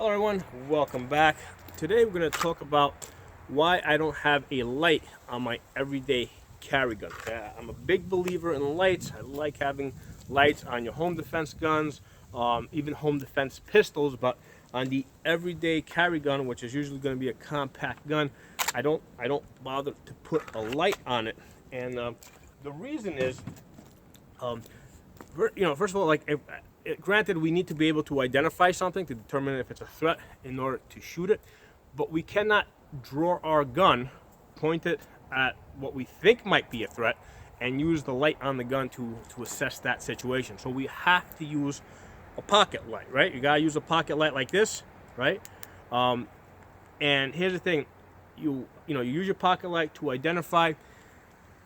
Hello everyone, welcome back. Today we're going to talk about why I don't have a light on my everyday carry gun. I'm a big believer in lights. I like having lights on your home defense guns, even home defense pistols, but on the everyday carry gun, which is usually going to be a compact gun, I don't bother to put a light on it. And the reason is, first of all, granted, we need to be able to identify something to determine if it's a threat in order to shoot it, but we cannot draw our gun, point it at what we think might be a threat, and use the light on the gun to assess that situation. So we have to use a pocket light, right? You gotta use a pocket light like this, right? And here's the thing, you use your pocket light to identify.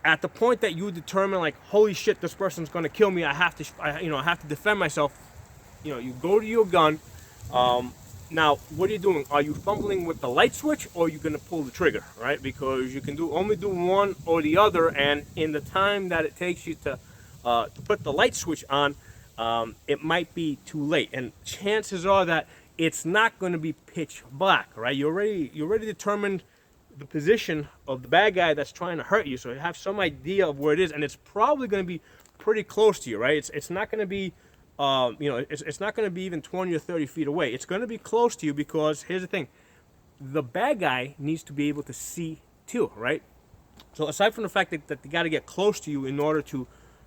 At the point that you determine, like, holy shit, this person's gonna kill me, I have to defend myself. You go to your gun. Now, what are you doing? Are you fumbling with the light switch, or are you gonna pull the trigger, right? Because you can only do one or the other, and in the time that it takes you to put the light switch on, it might be too late. And chances are that it's not going to be pitch black, right? You already determined the position of the bad guy that's trying to hurt you, so you have some idea of where it is, and it's probably going to be pretty close to you, right? It's not going to be, it's not going to be even 20 or 30 feet away. It's going to be close to you because here's the thing: the bad guy needs to be able to see too, right? So aside from the fact that they got to get close to you in order to,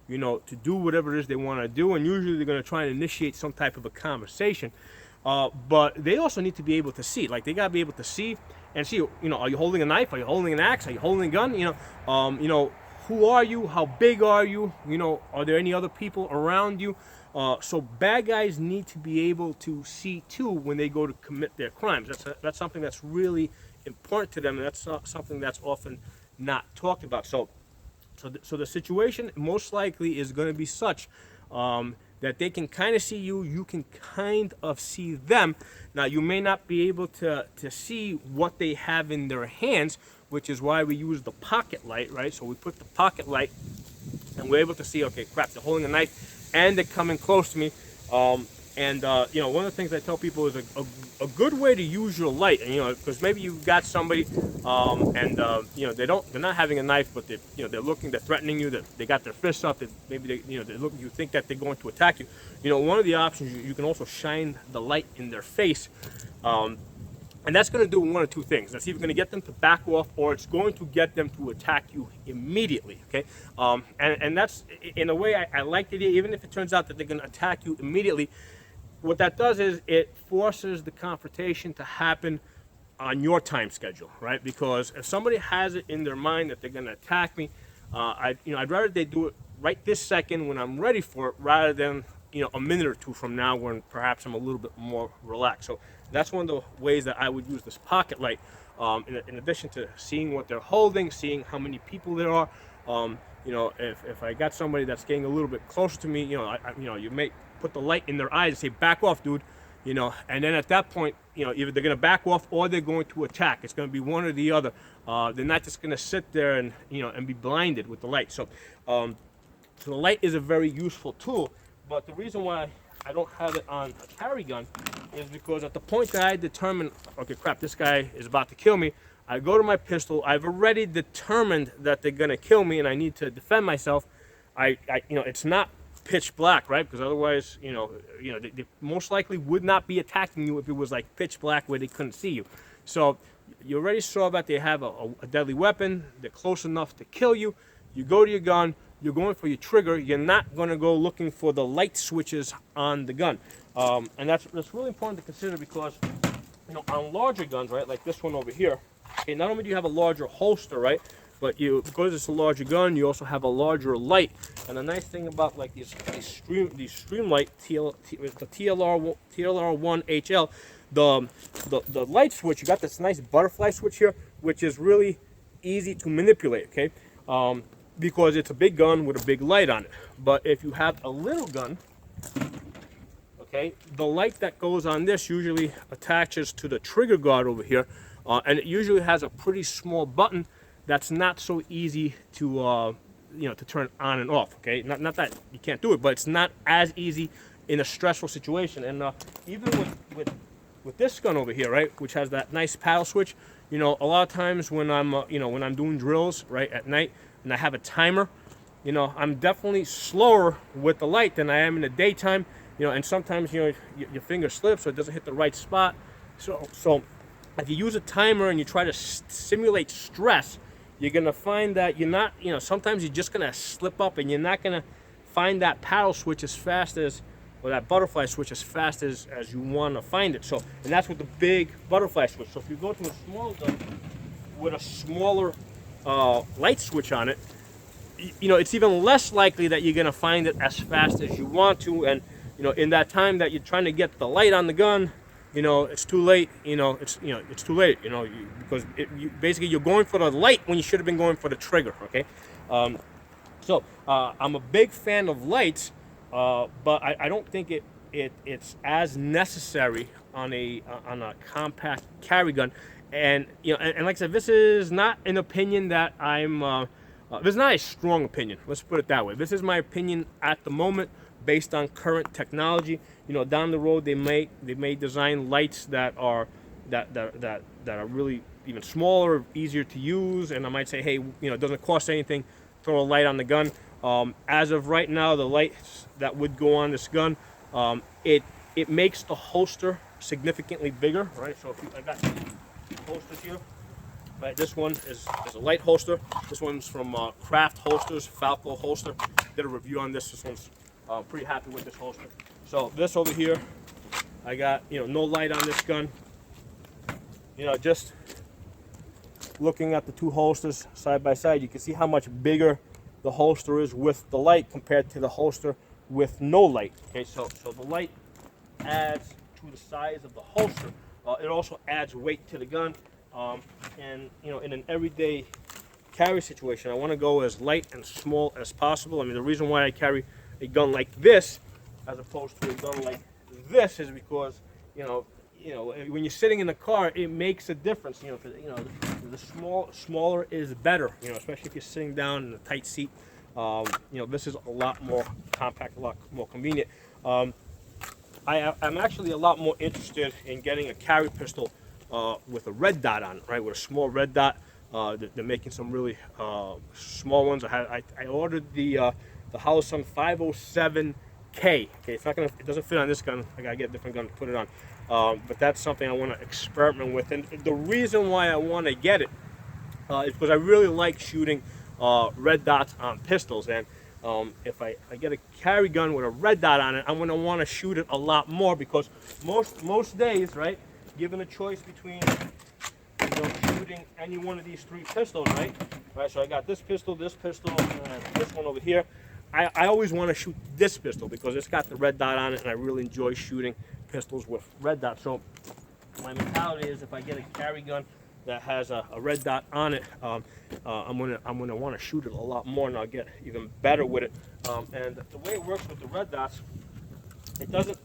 to do whatever it is they want to do, and usually they're going to try and initiate some type of a conversation. But they also need to be able to see. Like, they gotta be able to see and see. Are you holding a knife? Are you holding an axe? Are you holding a gun? Who are you? How big are you? Are there any other people around you? So bad guys need to be able to see too when they go to commit their crimes. That's something that's really important to them, and that's something that's often not talked about. So the situation most likely is going to be such that they can kind of see you, you can kind of see them. Now, you may not be able to see what they have in their hands, which is why we use the pocket light, right? So we put the pocket light, and we're able to see, okay, crap, they're holding a knife, and they're coming close to me. One of the things I tell people is a good way to use your light, and because maybe you've got somebody, they're not having a knife, but they're looking, they're threatening you, that they got their fists up, maybe they're looking, you think that they're going to attack you. One of the options, you can also shine the light in their face, and that's going to do one of two things. That's either going to get them to back off, or it's going to get them to attack you immediately. Okay, and that's, in a way, I like the idea, even if it turns out that they're going to attack you immediately. What that does is it forces the confrontation to happen on your time schedule, right? Because if somebody has it in their mind that they're going to attack me, I'd rather they do it right this second when I'm ready for it, rather than a minute or two from now when perhaps I'm a little bit more relaxed. So that's one of the ways that I would use this pocket light. In addition to seeing what they're holding, seeing how many people there are. If I got somebody that's getting a little bit closer to me, you may put the light in their eyes and say, back off, dude, and then at that point, either they're going to back off or they're going to attack. It's going to be one or the other. They're not just going to sit there and and be blinded with the light. So the light is a very useful tool, but the reason why I don't have it on a carry gun is because at the point that I determine, okay, crap, this guy is about to kill me, I go to my pistol. I've already determined that they're going to kill me and I need to defend myself. It's not pitch black, right? Because otherwise, they most likely would not be attacking you if it was like pitch black where they couldn't see you. So you already saw that they have a deadly weapon. They're close enough to kill you. You go to your gun. You're going for your trigger. You're not going to go looking for the light switches on the gun. And that's really important to consider because, on larger guns, right, like this one over here, okay, not only do you have a larger holster, right, but because it's a larger gun, you also have a larger light. And the nice thing about like these stream light the TLR1 HL, the light switch, you got this nice butterfly switch here, which is really easy to manipulate. Okay, because it's a big gun with a big light on it. But if you have a little gun, okay, the light that goes on this usually attaches to the trigger guard over here, and it usually has a pretty small button that's not so easy to to turn on and off. Okay, not that you can't do it, but it's not as easy in a stressful situation. And even with with this gun over here, right, which has that nice paddle switch, you know, a lot of times when I'm, you know, when I'm doing drills, right, at night, and I have a timer, you know, I'm definitely slower with the light than I am in the daytime, you know, and sometimes, you know, your finger slips or it doesn't hit the right spot. So if you use a timer and you try to simulate stress, you're gonna find that you're not, you know, sometimes you're just gonna slip up and you're not gonna find that paddle switch as fast as, or that butterfly switch as fast as you want to find it. So, and that's with the big butterfly switch. So if you go to a small gun with a smaller light switch on it, you know, it's even less likely that you're going to find it as fast as you want to. And, you know, in that time that you're trying to get the light on the gun, you know, it's too late. It's too late, because basically you're going for the light when you should have been going for the trigger, okay? So I'm a big fan of lights, but I don't think it's as necessary on a compact carry gun. And and like I said, this is not an opinion that I'm. This is not a strong opinion. Let's put it that way. This is my opinion at the moment, based on current technology. You know, down the road they may design lights that are really even smaller, easier to use, and I might say, hey, it doesn't cost anything. Throw a light on the gun. As of right now, the lights that would go on this gun, it makes the holster significantly bigger, right? So I got holsters here, right? This one is a light holster. This one's from Craft Holsters, Falco holster. Did a review on this. This one's pretty happy with this holster. So this over here, I got no light on this gun. Just looking at the two holsters side by side, you can see how much bigger the holster is with the light compared to the holster with no light. Okay, so the light adds to the size of the holster. It also adds weight to the gun, and in an everyday carry situation, I want to go as light and small as possible. I mean, the reason why I carry a gun like this as opposed to a gun like this is because when you're sitting in the car, it makes a difference. The smaller is better. Especially if you're sitting down in a tight seat. This is a lot more compact, a lot more convenient. I'm actually a lot more interested in getting a carry pistol with a red dot on it, right? With a small red dot. They're making some really small ones. I ordered the Holosun 507K. Okay, it doesn't fit on this gun. I gotta get a different gun to put it on. But that's something I want to experiment with. And the reason why I want to get it is because I really like shooting red dots on pistols. And if I get a carry gun with a red dot on it, I'm going to want to shoot it a lot more, because most days, right, given a choice between shooting any one of these three pistols, right? So I got this pistol, and this one over here. I always want to shoot this pistol because it's got the red dot on it, and I really enjoy shooting pistols with red dots. So my mentality is, if I get a carry gun that has a red dot on it, I'm gonna want to shoot it a lot more, and I'll get even better with it. And the way it works with the red dots, it doesn't,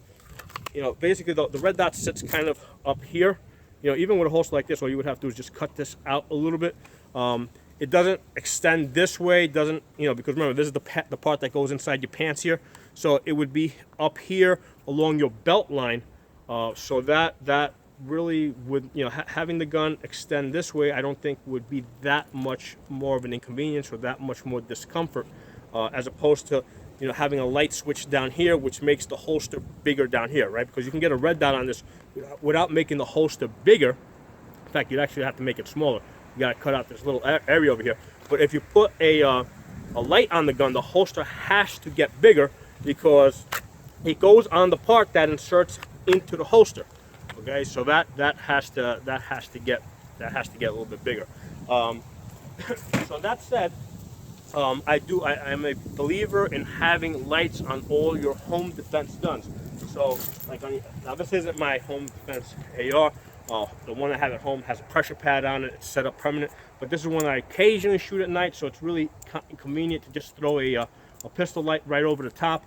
basically the red dot sits kind of up here. Even with a holster like this, all you would have to do is just cut this out a little bit. It doesn't extend this way. It doesn't, because remember, this is the part that goes inside your pants here. So it would be up here along your belt line. So that really would, having the gun extend this way, I don't think would be that much more of an inconvenience or that much more discomfort, as opposed to, having a light switch down here, which makes the holster bigger down here, right? Because you can get a red dot on this without making the holster bigger. In fact, you'd actually have to make it smaller. You gotta cut out this little area over here. But if you put a light on the gun, the holster has to get bigger, because it goes on the part that inserts into the holster. Okay, so that has to get a little bit bigger. So that said, I'm a believer in having lights on all your home defense guns. So now this isn't my home defense AR. The one I have at home has a pressure pad on it. It's set up permanent. But this is one I occasionally shoot at night, so it's really convenient to just throw a pistol light right over the top.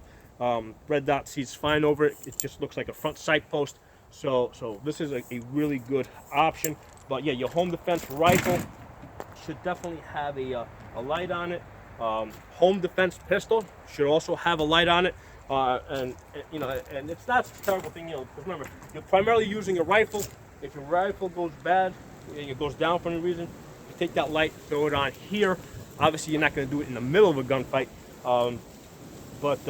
Red dot sees fine over it. It just looks like a front sight post. So this is a really good option. But yeah, your home defense rifle should definitely have a light on it. Home defense pistol should also have a light on it. and you know, and it's not a terrible thing, you know. Because remember, you're primarily using a rifle. If your rifle goes bad, and it goes down for any reason, you take that light, throw it on here. Obviously, you're not going to do it in the middle of a gunfight, but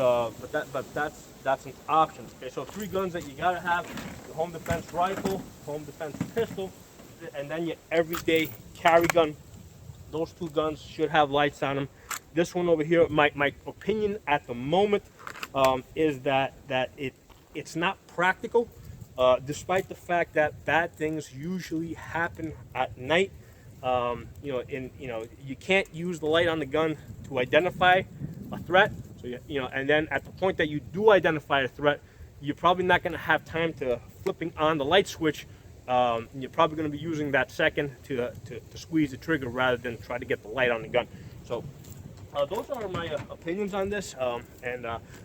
that's an option. Okay, so 3 guns that you gotta have: your home defense rifle, home defense pistol, and then your everyday carry gun. Those 2 guns should have lights on them. This one over here, my opinion at the moment is that it's not practical, despite the fact that bad things usually happen at night. You can't use the light on the gun to identify a threat. So and then at the point that you do identify a threat, you're probably not going to have time to flipping on the light switch. You're probably going to be using that second to squeeze the trigger rather than try to get the light on the gun. So those are my opinions on this. Like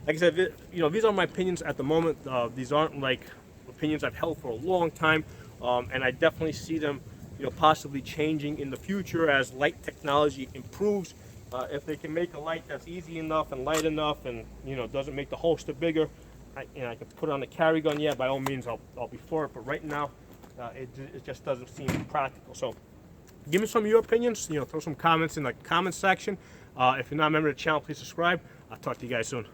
I said, these are my opinions at the moment. These aren't like opinions I've held for a long time, and I definitely see them, possibly changing in the future as light technology improves. If they can make a light that's easy enough and light enough, and doesn't make the holster bigger, I can put on a carry gun. Yeah, by all means, I'll be for it. But right now, it just doesn't seem practical. So, give me some of your opinions. Throw some comments in the comment section. If you're not a member of the channel, please subscribe. I'll talk to you guys soon.